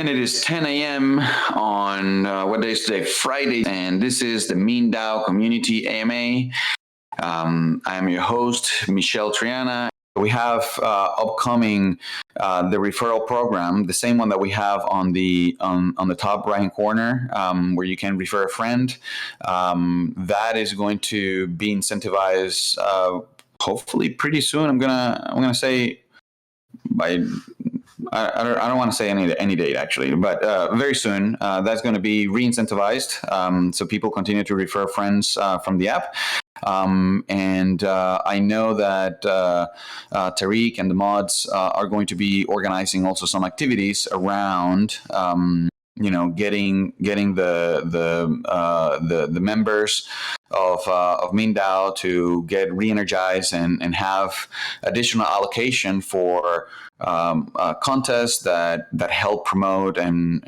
again, it is 10 a.m. on what day is today? Friday, and this is the Meanfi Community AMA. I am your host, Michelle Triana. We have upcoming the referral program, the same one that we have on the top right corner, where you can refer a friend. That is going to be incentivized hopefully pretty soon. I'm gonna say by. I don't want to say any date actually, but very soon that's going to be re-incentivized, so people continue to refer friends from the app. I know that Tariq and the mods are going to be organizing also some activities around getting the members of MeanDAO to get re-energized and have additional allocation for contests that help promote and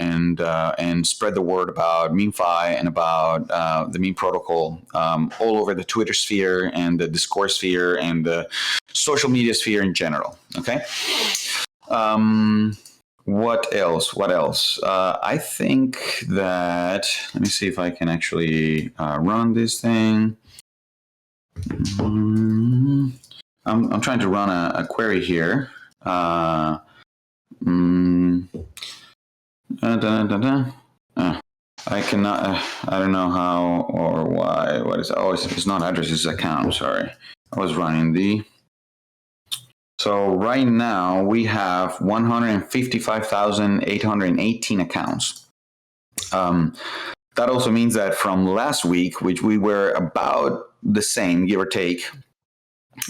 spread the word about Meanfi and about the Mean protocol all over the Twitter sphere and the Discord sphere and the social media sphere in general. Okay. What else? I think that, let me see if I can actually run this thing. I'm trying to run a query here. I cannot, I don't know how or why. What is, oh, it's not address, it's account. I'm sorry. I was running so right now we have 155,818 accounts. That also means that from last week, which we were about the same, give or take,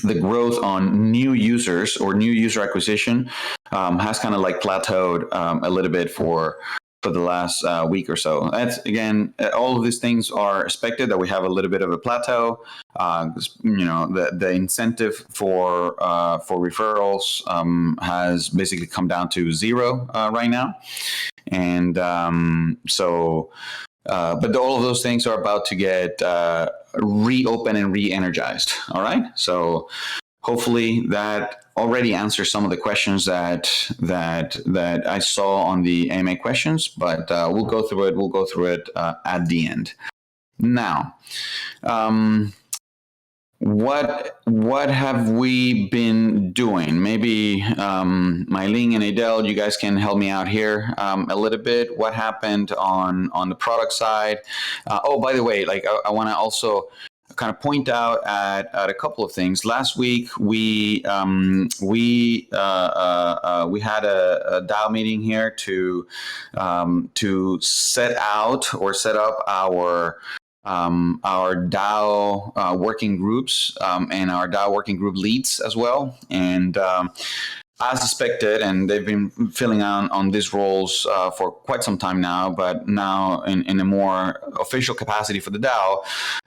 the growth on new users or new user acquisition has kind of like plateaued a little bit for the last week or so. That's, again, all of these things are expected, that we have a little bit of a plateau. The incentive for referrals has basically come down to zero right now, and but all of those things are about to get reopened and re-energized. All right, so hopefully that already answers some of the questions that I saw on the AMA questions, but we'll go through it. We'll go through it at the end. Now, what have we been doing? Maybe Mylene and Adele, you guys can help me out here a little bit. What happened on the product side? Oh, by the way, like I want to also kind of point out at a couple of things. Last week we had a DAO meeting here to set up our DAO working groups and our DAO working group leads as well. And as expected, and they've been filling out on these roles for quite some time now, but now in a more official capacity for the DAO,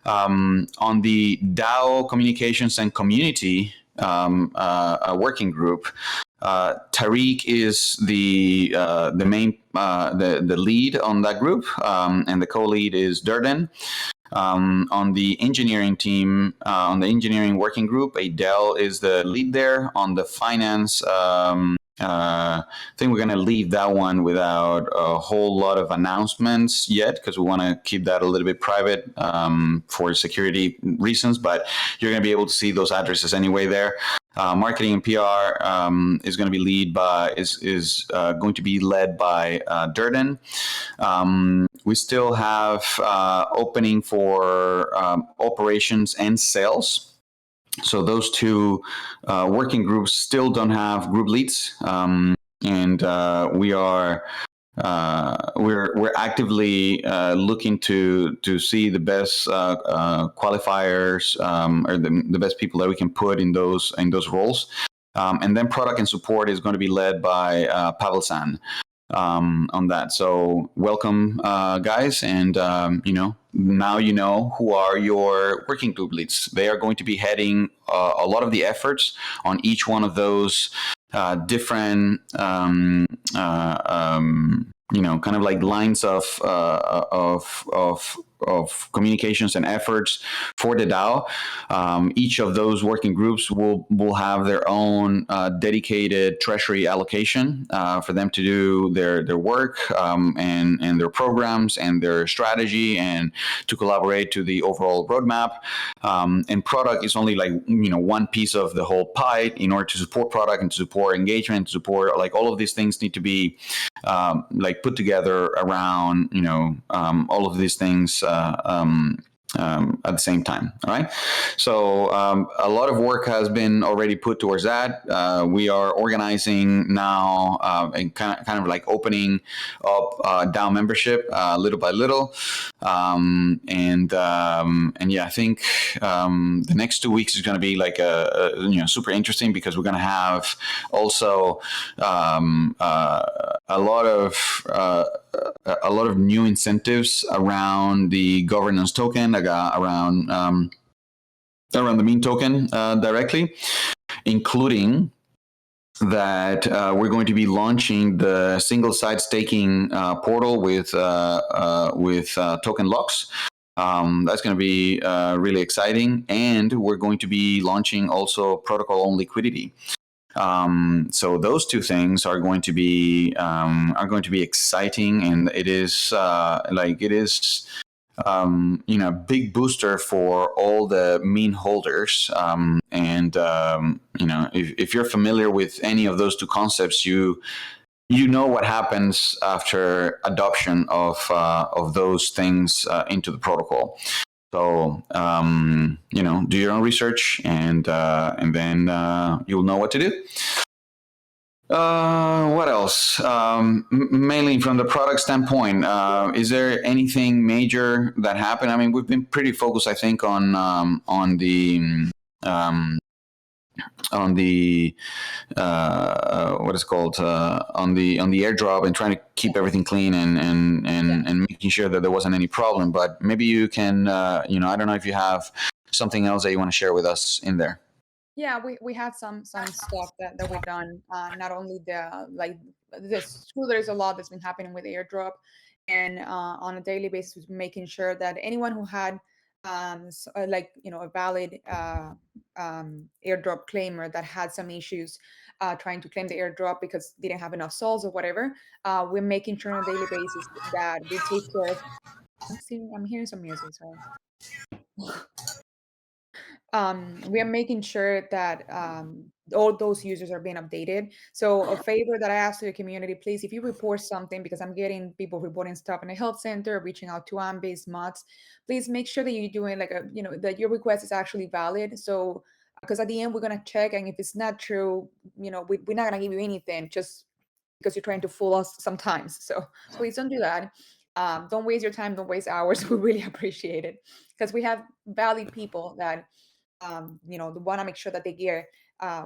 on the DAO communications and community working group, Tariq is the main the lead on that group, and the co-lead is Durden. On the engineering team, on the engineering working group, Adele is the lead there. On the finance, I think we're going to leave that one without a whole lot of announcements yet, because we want to keep that a little bit private for security reasons, but you're going to be able to see those addresses anyway there. Marketing and PR is going to be going to be led by Durden. We still have opening for operations and sales. So those two working groups still don't have group leads, and we're actively looking to see the best qualifiers or the best people that we can put in those roles. And then product and support is going to be led by Pavel San on that. So welcome, guys, and now you know who are your working group leads. They are going to be heading a lot of the efforts on each one of those different kind of like lines of of communications and efforts for the DAO. Each of those working groups will have their own dedicated treasury allocation for them to do their work, and their programs and their strategy, and to collaborate to the overall roadmap. And product is only like one piece of the whole pie. In order to support product and to support engagement, to support like all of these things need to be like put together around all of these things at the same time. All right. So a lot of work has been already put towards that. We are organizing now and kind of like opening up DAO membership little by little. And yeah, I think the next 2 weeks is going to be like super interesting, because we're going to have also a lot of new incentives around the governance token, around the Mean token directly, including that we're going to be launching the single site staking portal with token locks. That's going to be really exciting, and we're going to be launching also protocol on liquidity. So those two things are going to be exciting, and it is a big booster for all the Mean holders. And if you're familiar with any of those two concepts, you know what happens after adoption of those things into the protocol. So do your own research, and then you'll know what to do. What else? Mainly from the product standpoint, is there anything major that happened? I mean, we've been pretty focused, I think, on the what is called on the airdrop, and trying to keep everything clean, and making sure that there wasn't any problem. But maybe you can I don't know if you have something else that you want to share with us in there. Yeah, we had some stuff that we've done. Not only this, there's a lot that's been happening with airdrop, and on a daily basis, making sure that anyone who had a valid airdrop claimer that had some issues trying to claim the airdrop because they didn't have enough souls or whatever, we're making sure on a daily basis that we take care of. I'm hearing some music, sorry. We are making sure that all those users are being updated. So a favor that I ask to the community, please, if you report something, because I'm getting people reporting stuff in the health center, reaching out to AMA-based mods, please make sure that you're doing that your request is actually valid. So, because at the end, we're going to check, and if it's not true, we're not going to give you anything just because you're trying to fool us sometimes. So please don't do that. Don't waste your time, don't waste hours. We really appreciate it, because we have valid people that want to make sure that they get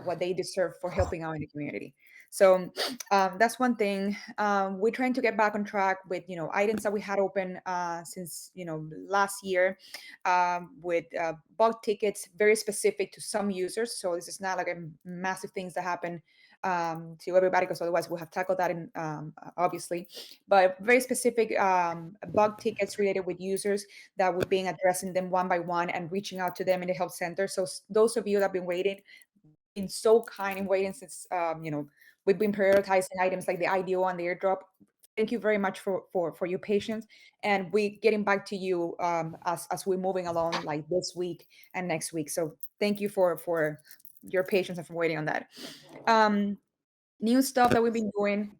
what they deserve for helping out in the community. So that's one thing. We're trying to get back on track with items that we had open since last year, with bug tickets very specific to some users. So this is not like a massive things that happen to everybody, because otherwise we'll have tackled that in obviously, but very specific bug tickets related with users that we're being addressing them one by one and reaching out to them in the health center. So those of you that have been waiting, been so kind and waiting since we've been prioritizing items like the IDO and the airdrop. Thank you very much for your patience, and we getting back to you as we're moving along, like this week and next week. So thank you for your patience and for waiting on that. New stuff that we've been doing.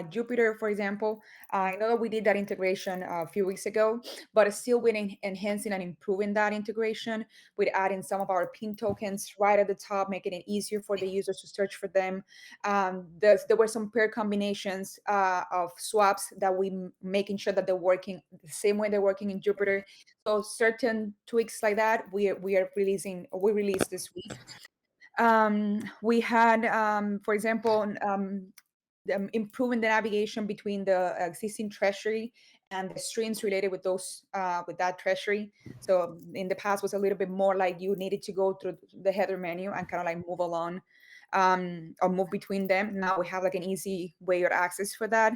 Jupiter, for example, I know that we did that integration a few weeks ago, but still we're enhancing and improving that integration with adding some of our pin tokens right at the top, making it easier for the users to search for them. There were some pair combinations of swaps that making sure that they're working the same way they're working in Jupiter. So certain tweaks like that we released this week. We had, for example, improving the navigation between the existing treasury and the streams related with those with that treasury. So in the past was a little bit more like you needed to go through the header menu and kind of like move along or move between them. Now we have like an easy way of access for that.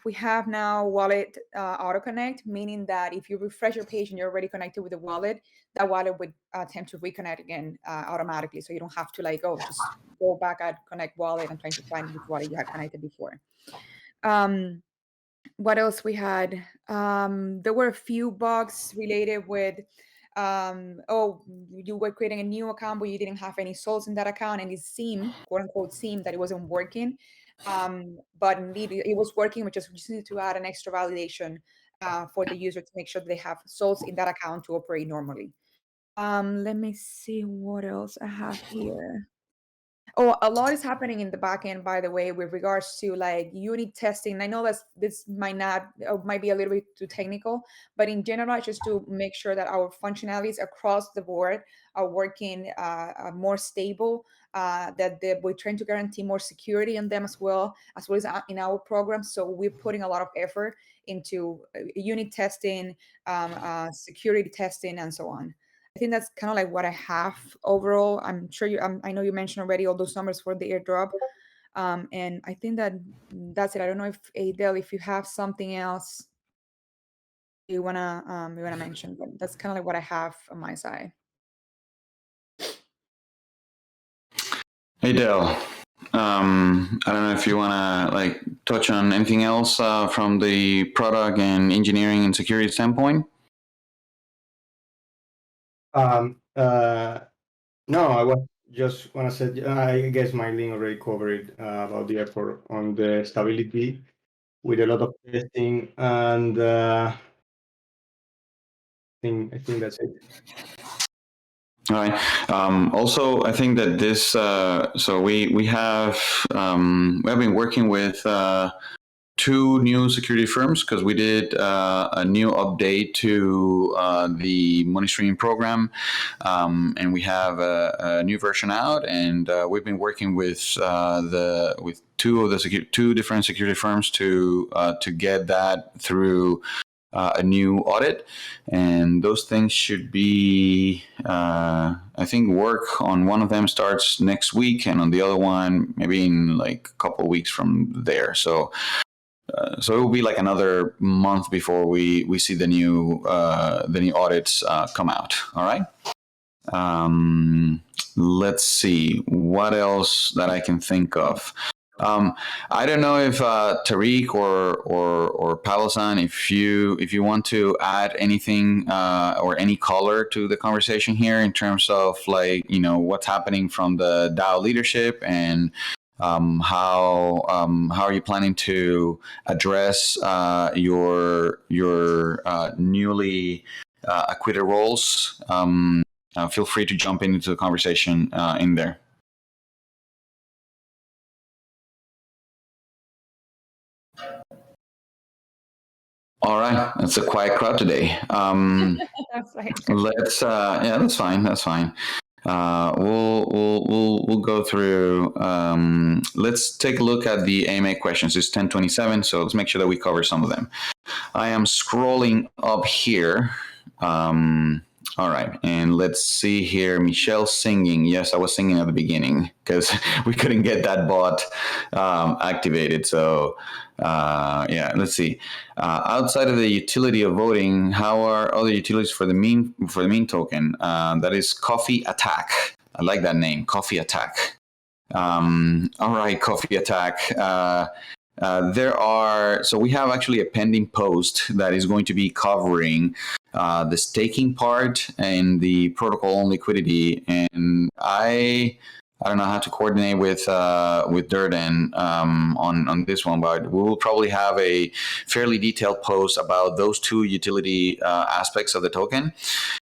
We have now wallet auto connect, meaning that if you refresh your page and you're already connected with the wallet, that wallet would attempt to reconnect again automatically. So you don't have to just go back at connect wallet and trying to find which wallet you had connected before. What else we had? There were a few bugs related with you were creating a new account but you didn't have any souls in that account, and it seemed, quote unquote, seemed that it wasn't working. But indeed it was working. We just need to add an extra validation for the user to make sure that they have souls in that account to operate normally. Let me see what else I have here. Oh, a lot is happening in the back end, by the way, with regards to unit testing. I know that this might be a little bit too technical, but in general, just to make sure that our functionalities across the board are working more stable, we're trying to guarantee more security in them as well as in our program. So we're putting a lot of effort into unit testing, security testing, and so on. I think that's kind of like what I have overall. I'm sure I know you mentioned already all those numbers for the airdrop. And I think that's it. I don't know if Adele, if you have something else you wanna mention, but that's kind of like what I have on my side. Hey Dale, I don't know if you want to touch on anything else from the product and engineering and security standpoint. No, I was just want to say, I guess Mylene already covered about the effort on the stability with a lot of testing, and I think that's it. All right. Also, I think that this. So we have been working with two new security firms because we did a new update to the money streaming program, and we have a new version out, and we've been working with two different security firms to get that through a new audit, and those things should be I think work on one of them starts next week, and on the other one maybe in like a couple of weeks from there. So it will be like another month before we see the new audits come out. All right. Let's see what else that I can think of. I don't know if Tariq or Palasan, if you want to add anything or any color to the conversation here in terms of what's happening from the DAO leadership, and how are you planning to address your newly acquitted roles? Feel free to jump into the conversation in there. All right, that's a quiet crowd today. That's fine. Let's yeah, that's fine. That's fine. We'll go through. Let's take a look at the AMA questions. It's 10:27, so let's make sure that we cover some of them. I am scrolling up here. All right, and let's see here. Michelle singing. Yes, I was singing at the beginning because we couldn't get that bot activated. So yeah, let's see. Outside of the utility of voting, how are other utilities for the mean token? That is Coffee Attack. I like that name, Coffee Attack. All right, Coffee Attack. So we have actually a pending post that is going to be covering the staking part and the protocol on liquidity, and I don't know how to coordinate with Durden on this one, but we will probably have a fairly detailed post about those two utility aspects of the token.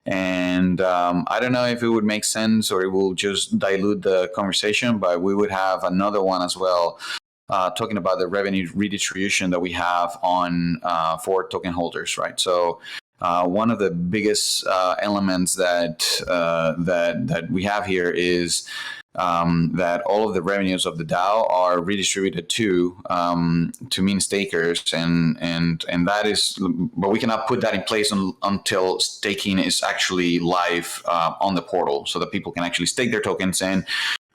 And I don't know if it would make sense or it will just dilute the conversation, but we would have another one as well talking about the revenue redistribution that we have on for token holders, right? So one of the biggest elements that we have here is that all of the revenues of the DAO are redistributed to mean stakers, and that is, but we cannot put that in place until staking is actually live on the portal, so that people can actually stake their tokens and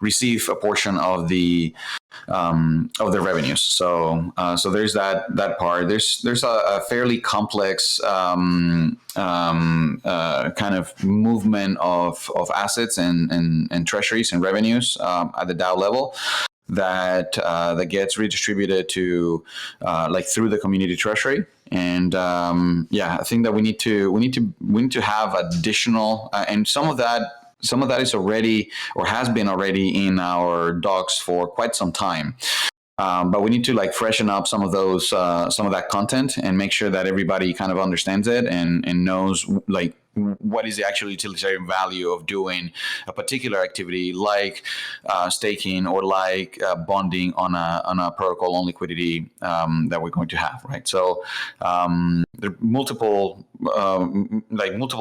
receive a portion of the revenues. So there's that part. There's a fairly complex kind of movement of assets and treasuries and revenues at the DAO level that gets redistributed to like through the community treasury. And I think that we need to have additional and some of that is already or has been already in our docs for quite some time. But we need to like freshen up some of that content and make sure that everybody kind of understands it and knows like what is the actual utilitarian value of doing a particular activity like staking or like bonding on a protocol on liquidity that we're going to have, right? So there are multiple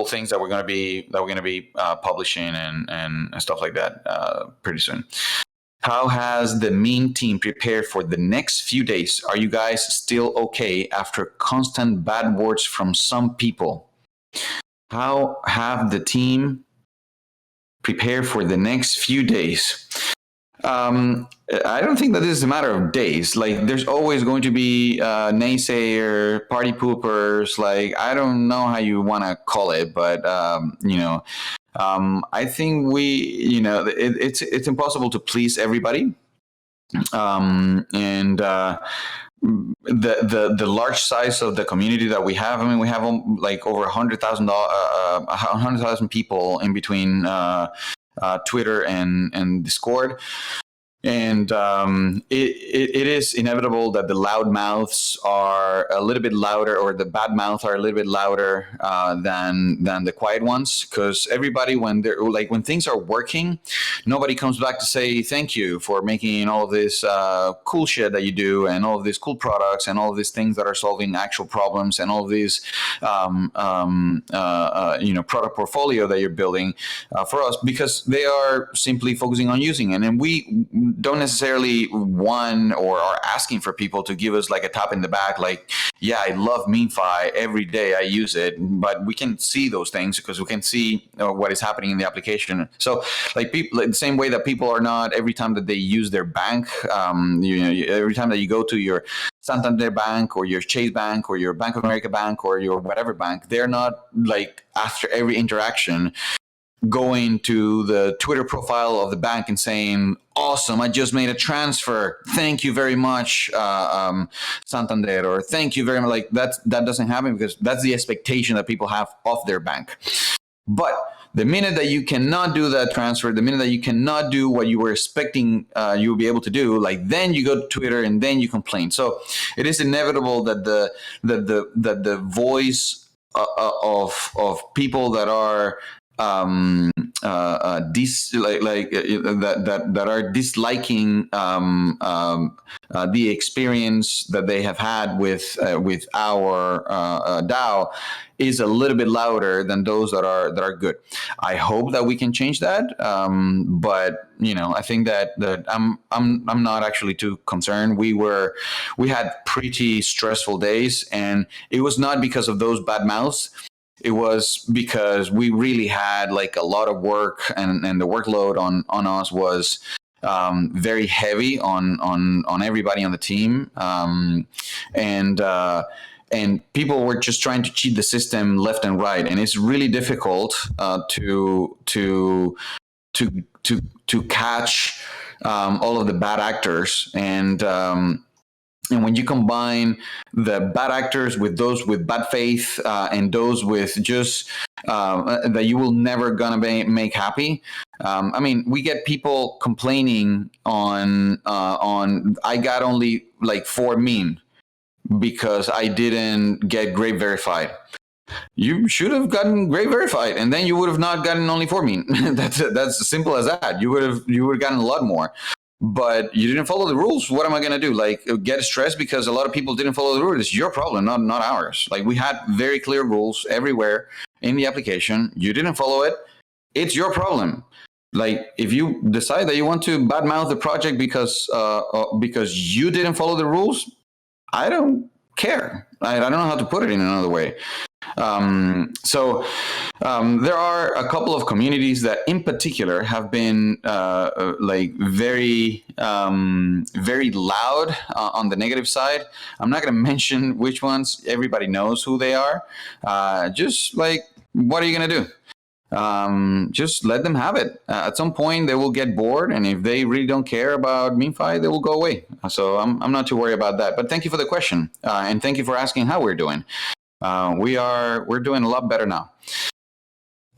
things that we're going to be publishing and stuff like that pretty soon. How has the Mean team prepared for the next few days? Are you guys still okay after constant bad words from some people? How have the team prepared for the next few days? I don't think that this is a matter of days. Like, there's always going to be naysayer, party poopers. Like, I don't know how you want to call it, but I think it's impossible to please everybody, and the large size of the community that we have. I mean, we have like over 100,000 people in between Twitter and Discord. And it is inevitable that the loud mouths are a little bit louder, or the bad mouths are a little bit louder than the quiet ones. Because everybody, when things are working, nobody comes back to say thank you for making all of this cool shit that you do, and all of these cool products, and all of these things that are solving actual problems, and all of these product portfolio that you're building for us, because they are simply focusing on using it, and we don't necessarily want or are asking for people to give us like a tap in the back, like, yeah, I love Meanfi, every day I use it, but we can see those things because we can see what is happening in the application. So like people, like the same way that people are not, every time that they use their bank, every time that you go to your Santander Bank or your Chase Bank or your Bank of America Bank or your whatever bank, they're not like after every interaction going to the Twitter profile of the bank and saying, awesome, I just made a transfer, thank you very much, Santander, or thank you very much. Like that doesn't happen, because that's the expectation that people have of their bank. But the minute that you cannot do that transfer, the minute that you cannot do what you were expecting you will be able to do, like then you go to Twitter and then you complain. So it is inevitable that the voice of people that are that are disliking the experience that they have had with our DAO is a little bit louder than those that are good. I hope that we can change that, but I think that I'm not actually too concerned. We had pretty stressful days, and it was not because of those bad mouths. It was because we really had like a lot of work, and the workload on us was very heavy on everybody on the team, and people were just trying to cheat the system left and right, and it's really difficult to catch all of the bad actors, and when you combine the bad actors with those with bad faith and those with just that you will never gonna make happy. I mean, we get people complaining on I got only like 4 mean because I didn't get Great Verified. You should have gotten Great Verified, and then you would have not gotten only 4 mean. That's as simple as that. You would have gotten a lot more. But you didn't follow the rules. What am I going to do? Like, get stressed because a lot of people didn't follow the rules? It's your problem, not ours. Like, we had very clear rules everywhere in the application. You didn't follow it. It's your problem. Like, if you decide that you want to badmouth the project because you didn't follow the rules, I don't care. I don't know how to put it in another way. There are a couple of communities that, in particular, have been like very, very loud on the negative side. I'm not going to mention which ones. Everybody knows who they are. Just like, what are you going to do? Just let them have it. At some point, they will get bored, and if they really don't care about Meanfi, they will go away. So I'm not too worried about that. But thank you for the question, and thank you for asking how we're doing. We're doing a lot better now.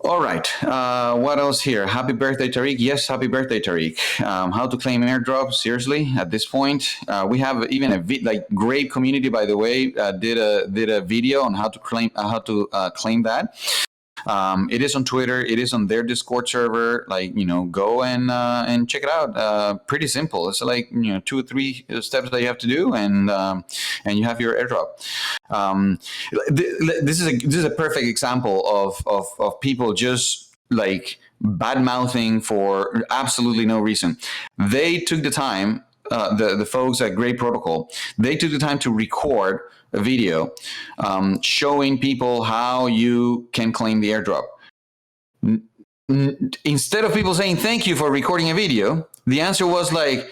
All right. What else here? Happy birthday, Tariq. Yes, happy birthday, Tariq. How to claim airdrop? Seriously, at this point, we have even a great community. By the way, did a video on how to claim that. It is on Twitter. It is on their Discord server. Like, go and check it out. Pretty simple. It's like 2 or 3 steps that you have to do, and you have your airdrop. This is a perfect example of people just like bad mouthing for absolutely no reason. They took the time. The folks at Great Protocol, they took the time to record a video showing people how you can claim the airdrop. Instead of people saying thank you for recording a video, the answer was like,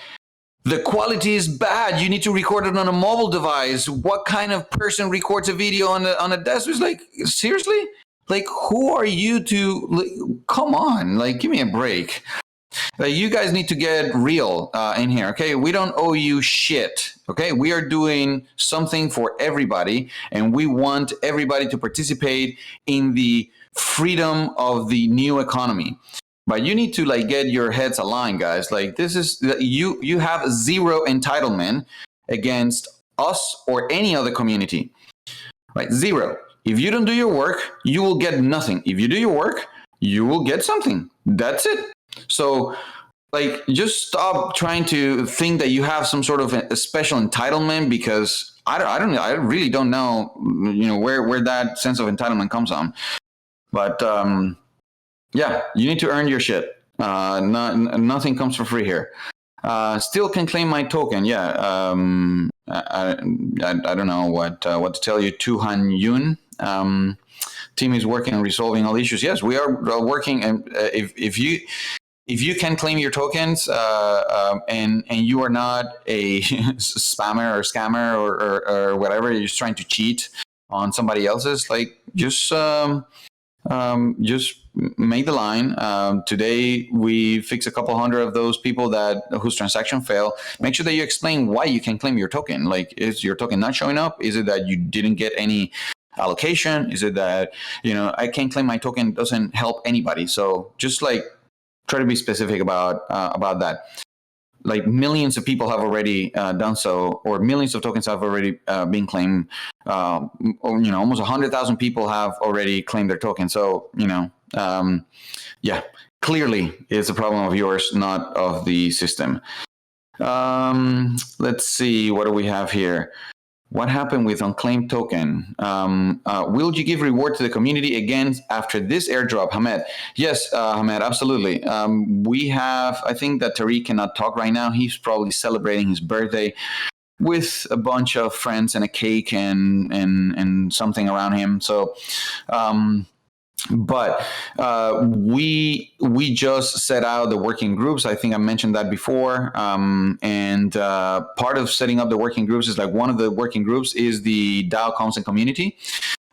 the quality is bad. You need to record it on a mobile device. What kind of person records a video on a desk? It's like, seriously? Like, who are you to? Come on, like, give me a break. You guys need to get real in here, okay? We don't owe you shit, okay? We are doing something for everybody, and we want everybody to participate in the freedom of the new economy. But you need to get your heads aligned, guys. Like, this is, you have zero entitlement against us or any other community, right? Zero. If you don't do your work, you will get nothing. If you do your work, you will get something. That's it. So, just stop trying to think that you have some sort of a special entitlement, because I really don't know, where that sense of entitlement comes from. But yeah, you need to earn your shit. Nothing comes for free here. Still can claim my token. Yeah. I don't know what to tell you. Tu-Han Yun. Team is working on resolving all issues. Yes, we are working. And if you can claim your tokens and you are not a spammer or scammer or whatever, you're just trying to cheat on somebody else's, just make the line. Today we fix a couple hundred of those people whose transaction failed. Make sure that you explain why you can claim your token. Is your token not showing up? Is it that you didn't get any allocation? Is it that I can't claim my token, doesn't help anybody? So just try to be specific about that. Millions of people have already done so, or millions of tokens have already been claimed. Almost 100,000 people have already claimed their token. So yeah, clearly it's a problem of yours, not of the system. Let's see, what do we have here? What happened with unclaimed token? Will you give reward to the community again after this airdrop, Hamed? Yes, Hamed, absolutely. We have, I think that Tariq cannot talk right now. He's probably celebrating his birthday with a bunch of friends and a cake and something around him. So, but we just set out the working groups. I think I mentioned that before. And part of setting up the working groups is one of the working groups is the DAO Comms and Community.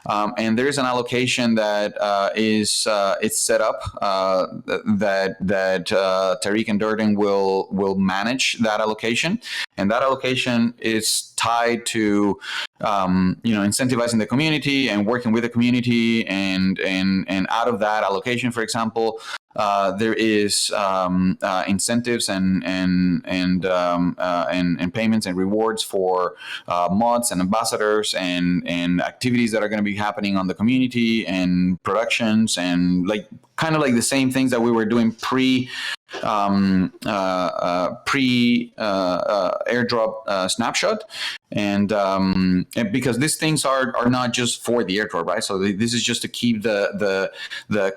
And there is an allocation that it's set up that Tariq and Durden will manage that allocation, and that allocation is tied to incentivizing the community and working with the community, and out of that allocation, for example, there is incentives and payments and rewards for mods and ambassadors and activities that are going to be happening on the community and productions and kind of the same things that we were doing pre pre airdrop snapshot. And because these things are not just for the airdrop, right? So this is just to keep the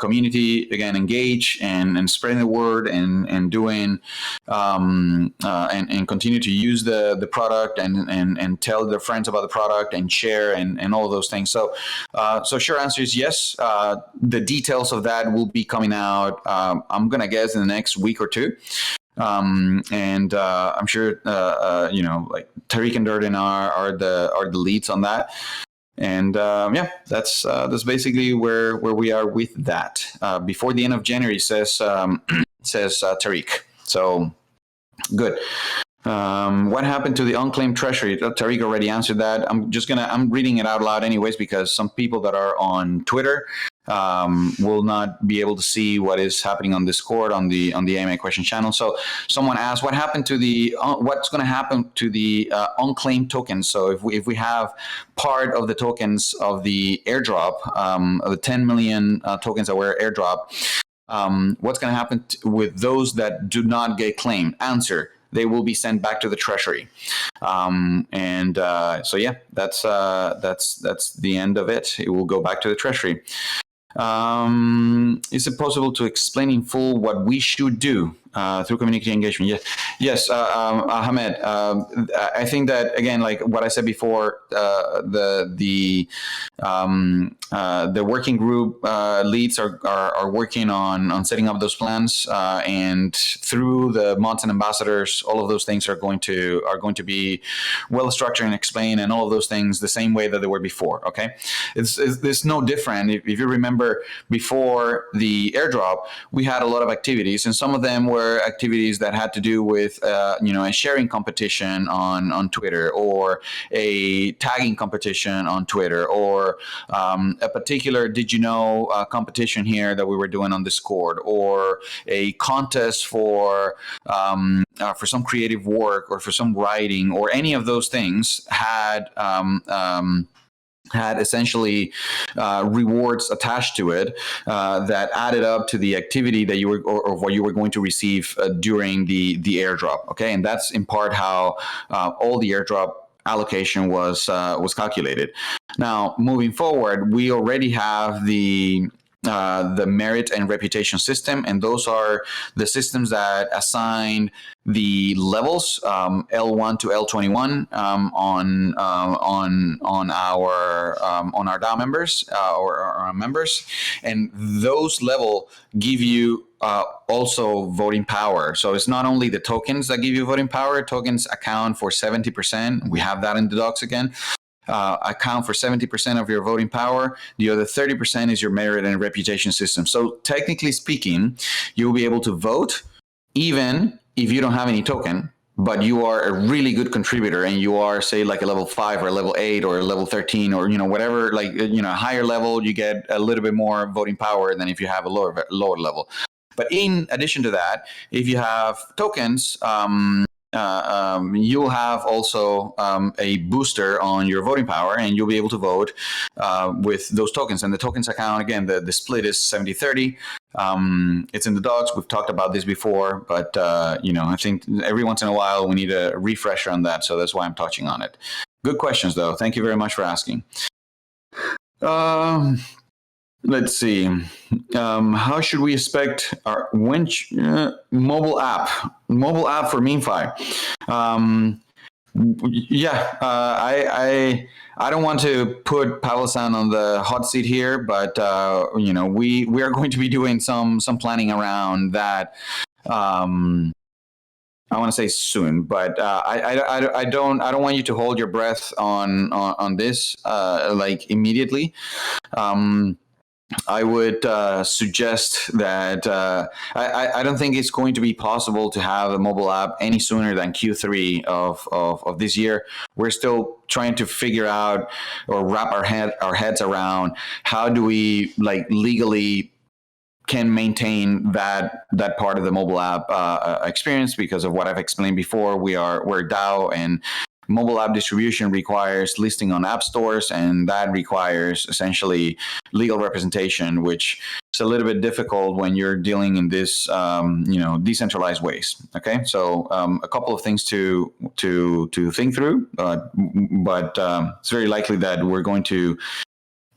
community again engaged and spreading the word and doing and continue to use the product and tell their friends about the product and share and all of those things. So short answer is yes. The details of that will be coming out. I'm gonna guess in the next week or two. And I'm sure like Tariq and Durden are the leads on that. And that's basically where we are with that. Before the end of January, says Tariq. So good. What happened to the unclaimed treasury? Tariq already answered that. I'm reading it out loud anyways, because some people that are on Twitter will not be able to see what is happening on Discord on the AMA question channel. So someone asked, what happened to what's going to happen to the unclaimed tokens? So if we have part of the tokens of the airdrop, of the 10 million tokens that were airdrop, what's going to happen with those that do not get claimed? Answer: they will be sent back to the treasury. So yeah, that's the end of it. It will go back to the treasury. Is it possible to explain in full what we should do through community engagement? Yes, Ahmed. I think that, again, like what I said before, the working group leads are working on setting up those plans, and through the mods and ambassadors, all of those things are going to be well structured and explained, and all of those things the same way that they were before. Okay, it's no different. If you remember, before the airdrop, we had a lot of activities, and some of them were activities that had to do with a sharing competition on Twitter, or a tagging competition on Twitter, or a particular did you know competition here that we were doing on Discord, or a contest for some creative work or for some writing, or any of those things had essentially rewards attached to it that added up to the activity that you were, or what you were going to receive during the airdrop. Okay, and that's in part how all the airdrop allocation was calculated. Now, moving forward, we already have the merit and reputation system, and those are the systems that assign the levels L1 to L21 on our DAO members or our members, and those level give you also voting power. So it's not only the tokens that give you voting power. Tokens account for 70%. We have that in the docs again. Account for 70% of your voting power. The other 30% is your merit and reputation system. So technically speaking, you'll be able to vote even if you don't have any token, but you are a really good contributor, and you are, say, like a level 5 or a level 8 or a level 13, or whatever, like higher level, you get a little bit more voting power than if you have a lower level. But in addition to that, if you have tokens, you'll have also a booster on your voting power, and you'll be able to vote with those tokens. And the tokens account, again, the split is 70-30. It's in the docs. We've talked about this before, but I think every once in a while we need a refresher on that. So that's why I'm touching on it. Good questions, though. Thank you very much for asking. Let's see. How should we expect our mobile app for Meanfi? I don't want to put Palo-san on the hot seat here, but we are going to be doing some planning around that. I want to say soon, but I don't want you to hold your breath on this like immediately. I would suggest that I don't think it's going to be possible to have a mobile app any sooner than Q3 of this year. We're still trying to figure out or wrap our heads around how do we legally can maintain that part of the mobile app experience, because of what I've explained before. We're DAO, and Mobile app distribution requires listing on app stores, and that requires essentially legal representation, which is a little bit difficult when you're dealing in this, decentralized ways. Okay, so a couple of things to think through, but it's very likely that we're going to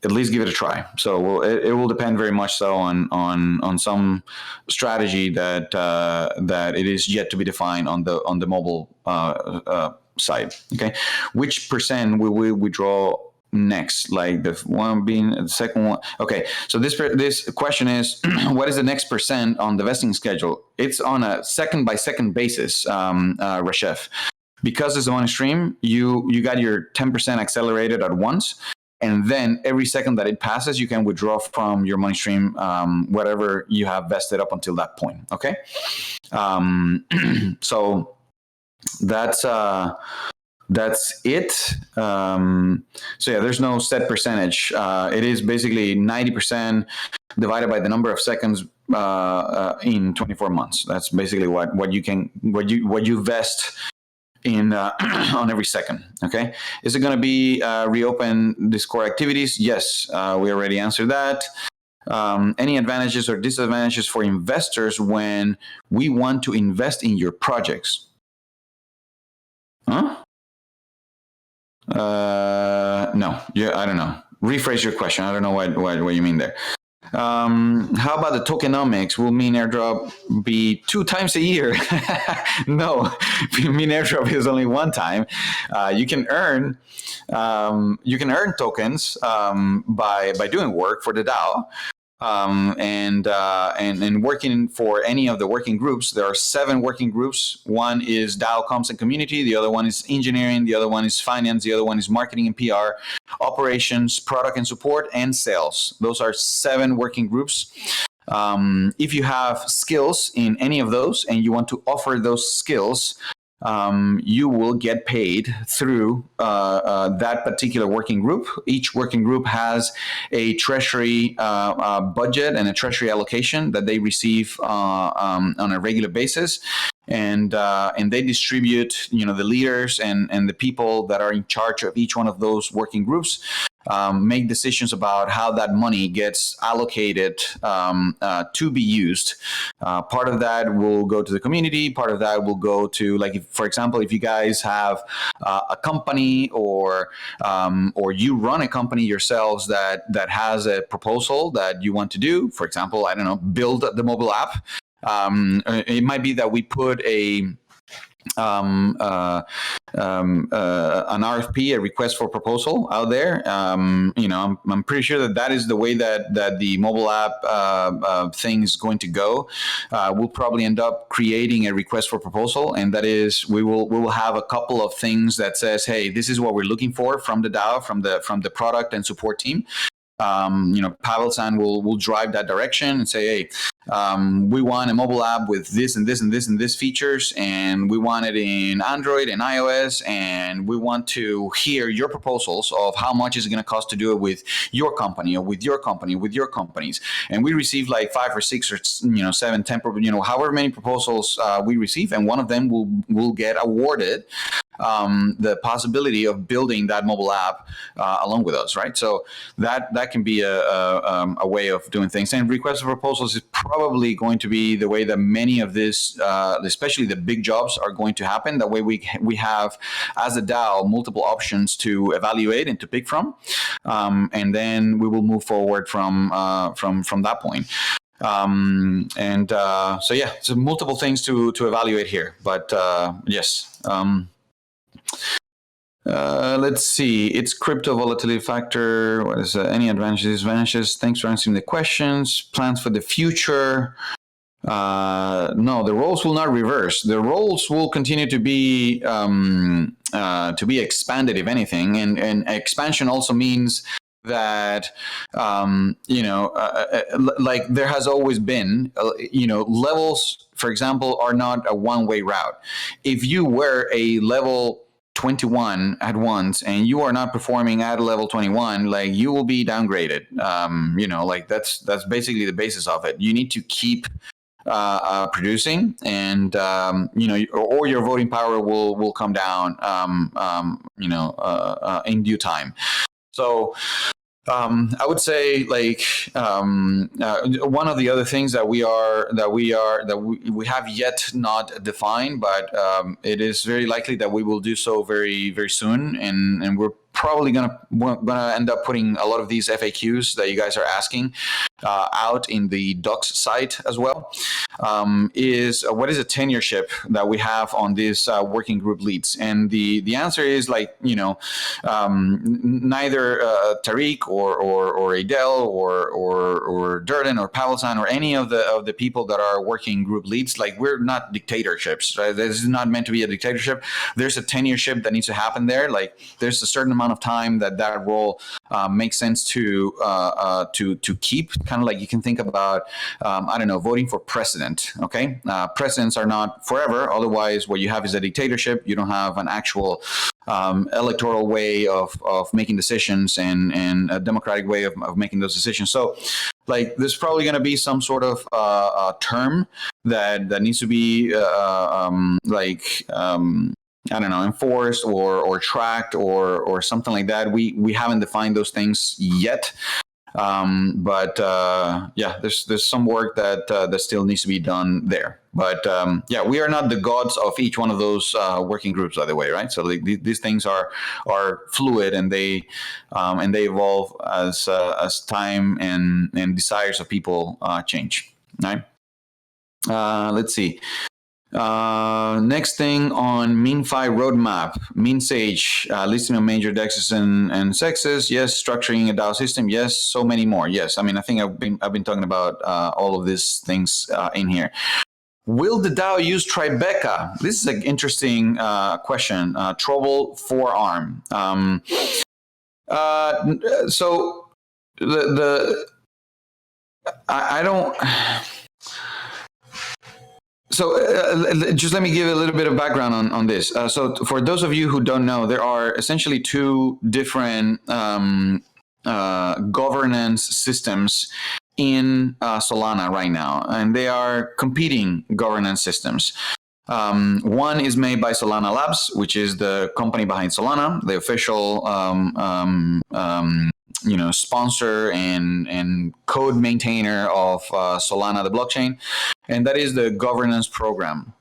at least give it a try. So it will depend very much so on some strategy that it is yet to be defined on the mobile side. Okay, which percent will we withdraw next? Like the one being the second one. Okay, so this question is, what is the next percent on the vesting schedule? It's on a second by second basis, Reshef. Because it's a money stream, you got your 10% accelerated at once. And then every second that it passes, you can withdraw from your money stream whatever you have vested up until that point. Okay, so that's it. So yeah, there's no set percentage. It is basically 90% divided by the number of seconds in 24 months. That's basically what you vest in on every second. Okay, is it going to be reopen Discord activities? Yes, we already answered that. Any advantages or disadvantages for investors when we want to invest in your projects? Huh? No, yeah, I don't know. Rephrase your question. I don't know what you mean there. How about the tokenomics? Will Mean Airdrop be 2 times a year? No, Mean Airdrop is only 1 time. You can earn tokens by doing work for the DAO. And working for any of the working groups. There are 7 working groups. One is DAO Comms and Community. The other one is engineering. The other one is finance. The other one is marketing and PR, operations, product and support, and sales. Those are 7 working groups. If you have skills in any of those and you want to offer those skills, you will get paid through that particular working group. Each working group has a treasury budget and a treasury allocation that they receive on a regular basis. And they distribute, the leaders and the people that are in charge of each one of those working groups make decisions about how that money gets allocated to be used. Part of that will go to the community. Part of that will go to, like, for example, if you guys have a company or you run a company yourselves that has a proposal that you want to do, for example, I don't know, build the mobile app. It might be that we put an RFP, a request for proposal out there. I'm pretty sure that is the way that the mobile app thing is going to go. We'll probably end up creating a request for proposal, and that is we will have a couple of things that says, hey, this is what we're looking for from the DAO, from the product and support team. Pavel-san will drive that direction and say, hey, we want a mobile app with this and this and this and this features, and we want it in Android and iOS, and we want to hear your proposals of how much is it going to cost to do it with your company or with your company, with your companies. And we receive like 5 or 6 or 7, 10, however many proposals we receive, and one of them will get awarded the possibility of building that mobile app along with us, right? So that can be a way of doing things. And request for proposals is probably going to be the way that many of this, especially the big jobs, are going to happen. That way we have, as a DAO, multiple options to evaluate and to pick from, and then we will move forward from that point. So yeah, so multiple things to evaluate here, but yes. Let's see. It's crypto volatility factor. What is any advantages, disadvantages? Thanks for answering the questions. Plans for the future. No, the roles will not reverse. The roles will continue to be expanded, if anything. And expansion also means that like there has always been, levels, for example, are not a one-way route. If you were a level 21 at once and you are not performing at level 21, like, you will be downgraded. Like that's basically the basis of it. You need to keep producing, and or your voting power will come down, in due time. So I would say, like, one of the other things that we have yet not defined, but it is very likely that we will do so very, very soon, and we're probably gonna end up putting a lot of these FAQs that you guys are asking out in the docs site as well. Is what is a tenureship that we have on this working group leads? And the answer is, like, neither Tariq or Adele or Durden or Pavlsan or any of the people that are working group leads, like, we're not dictatorships, right? This is not meant to be a dictatorship. There's a tenureship that needs to happen there. Like, there's a certain amount of time that role makes sense to keep. Kind of like, you can think about voting for president. Okay, presidents are not forever. Otherwise, what you have is a dictatorship. You don't have an actual electoral way of making decisions and a democratic way of making those decisions. So, like, there's probably going to be some sort of term that needs to be enforced or tracked or something like that. We haven't defined those things yet. There's some work that still needs to be done there. But we are not the gods of each one of those working groups, by the way, right? So these things are fluid, and they evolve as time and desires of people change. Right? Let's see. Next thing on Meanfi roadmap, mean sage, listing of major dexes and sexes. Yes. Structuring a DAO system. Yes. So many more. Yes. I mean, I think I've been talking about all of these things in here. Will the DAO use Tribeca? This is an interesting question. Trouble forearm. So I don't. So just let me give a little bit of background on this. So for those of you who don't know, there are essentially two different governance systems in Solana right now, and they are competing governance systems. One is made by Solana Labs, which is the company behind Solana, the official sponsor and code maintainer of Solana, the blockchain, and that is the governance program.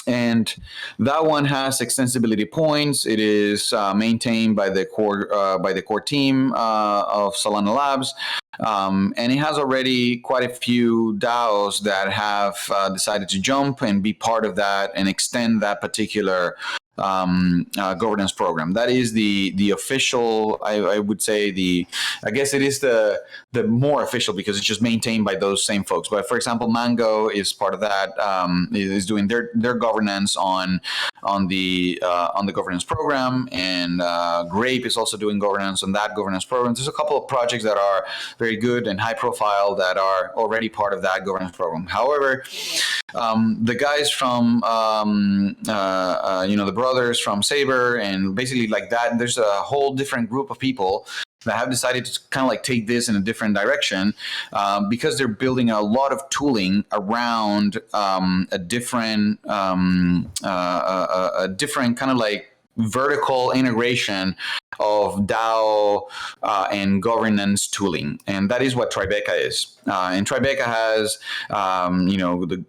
And that one has extensibility points. It is maintained by the core team of Solana Labs, and it has already quite a few DAOs that have decided to jump and be part of that and extend that particular governance program. That is the official. I would say I guess it is the more official, because it's just maintained by those same folks. But for example, Mango is part of that. Is doing their governance on the governance program, and Grape is also doing governance on that governance program. There's a couple of projects that are very good and high profile that are already part of that governance program. However, the guys from the brothers from Saber, and basically like that, there's a whole different group of people that have decided to kind of like take this in a different direction, because they're building a lot of tooling around a different kind of like vertical integration of DAO and governance tooling, and that is what Tribeca is. And Tribeca has, the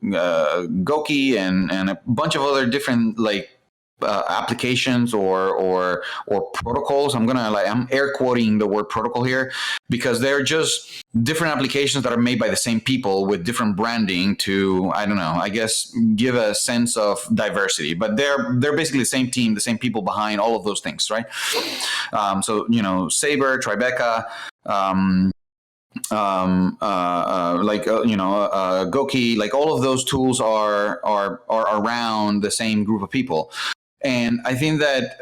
Goki and a bunch of other different like applications or protocols. I'm air quoting the word protocol here, because they're just different applications that are made by the same people with different branding to, I guess, give a sense of diversity. But they're basically the same team, the same people behind all of those things, right? Saber, Tribeca, Goki, like all of those tools are around the same group of people. And I think that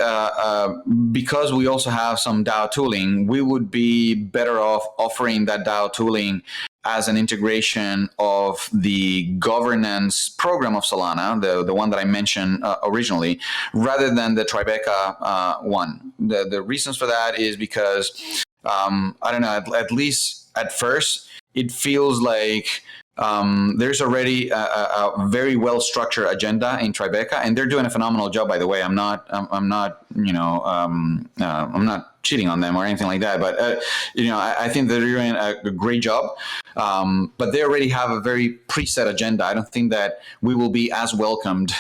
because we also have some DAO tooling, we would be better off offering that DAO tooling as an integration of the governance program of Solana, the one that I mentioned originally, rather than the Tribeca one. The reasons for that is because, at least at first, it feels like There's already a very well structured agenda in Tribeca, and they're doing a phenomenal job. By the way, I'm not cheating on them or anything like that. But I think they're doing a great job. But they already have a very preset agenda. I don't think that we will be as welcomed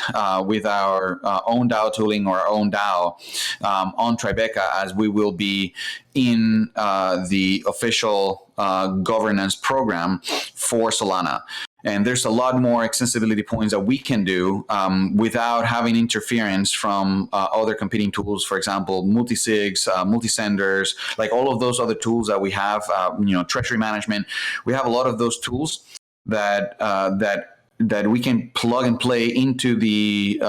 with our own DAO tooling or our own DAO on Tribeca as we will be in the official governance program for Solana. And there's a lot more accessibility points that we can do without having interference from other competing tools. For example, multi-sigs, multi-senders, like all of those other tools that we have, treasury management. We have a lot of those tools that we can plug and play into the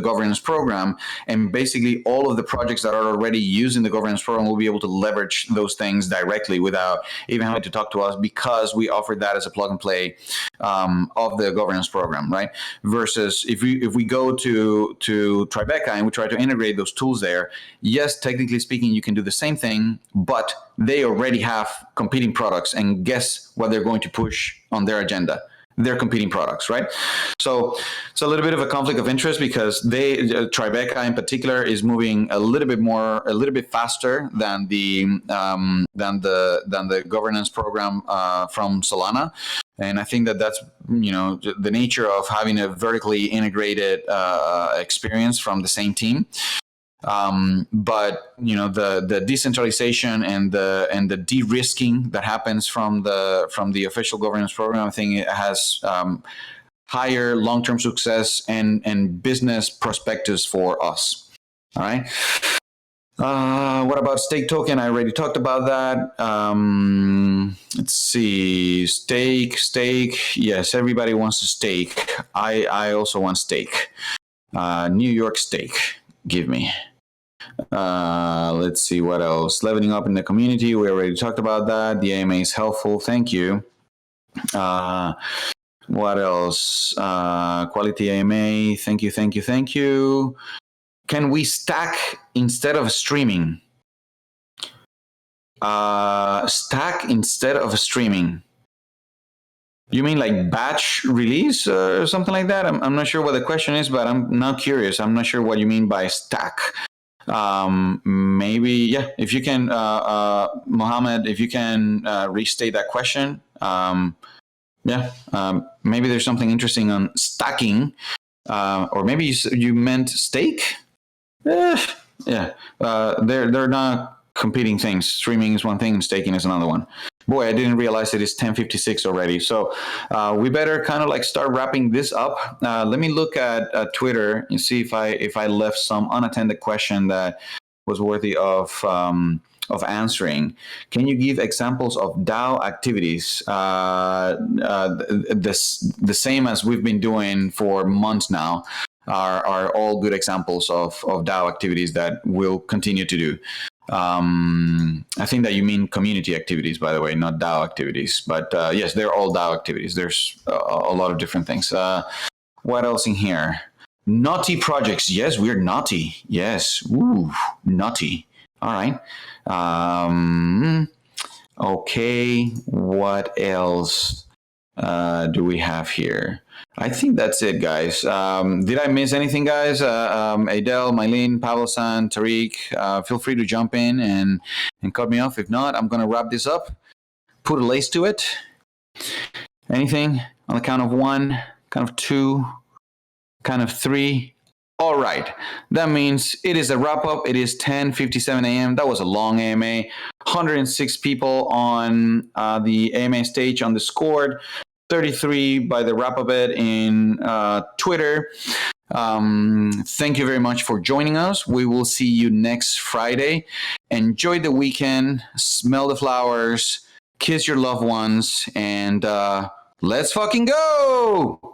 governance program, and basically all of the projects that are already using the governance program will be able to leverage those things directly without even having to talk to us, because we offer that as a plug and play of the governance program, right? Versus if we go to Tribeca and we try to integrate those tools there, yes, technically speaking, you can do the same thing, but they already have competing products, and guess what they're going to push on their agenda? Their competing products, right? So it's a little bit of a conflict of interest, because Tribeca in particular is moving a little bit faster than the governance program from Solana. And I think that's the nature of having a vertically integrated experience from the same team. But the decentralization and the de-risking that happens from the official governance program, I think it has higher long-term success and business prospectus for us. All right. What about stake token? I already talked about that. Let's see. Stake. Yes, everybody wants to stake. I also want stake. New York stake. Give me. Let's see what else. Leveling up in the community. We already talked about that. The AMA is helpful. Thank you. What else? Quality AMA. Thank you. Can we stack instead of streaming? Stack instead of streaming. You mean like batch release or something like that? I'm not sure what the question is, but I'm now curious. I'm not sure what you mean by stack. Maybe, yeah, if you can, Mohammed, if you can restate that question. Maybe there's something interesting on stacking, or maybe you meant stake. They're not competing things. Streaming is one thing, and staking is another one. Boy, I didn't realize it is 10:56 already. So we better kind of like start wrapping this up. Let me look at Twitter and see if I left some unattended question that was worthy of answering. Can you give examples of DAO activities? The same as we've been doing for months now are all good examples of DAO activities that we'll continue to do. I think that you mean community activities, by the way, not DAO activities. But yes, they're all DAO activities. There's a lot of different things. What else in here? Naughty projects. Yes, we're naughty. Yes. Ooh, naughty. All right. Okay. What else do we have here? I think that's it, guys. Did I miss anything, guys? Adele, Mylene, Pablo-san, Tariq, feel free to jump in and cut me off. If not, I'm going to wrap this up. Put a lace to it. Anything on the count of 1, count of 2, count of 3. All right. That means it is a wrap up. It is 10:57 a.m. That was a long AMA. 106 people on the AMA stage on Discord. 33 by the wrap up it in Twitter. Thank you very much for joining us. We will see you next Friday. Enjoy the weekend. Smell the flowers. Kiss your loved ones. And let's fucking go!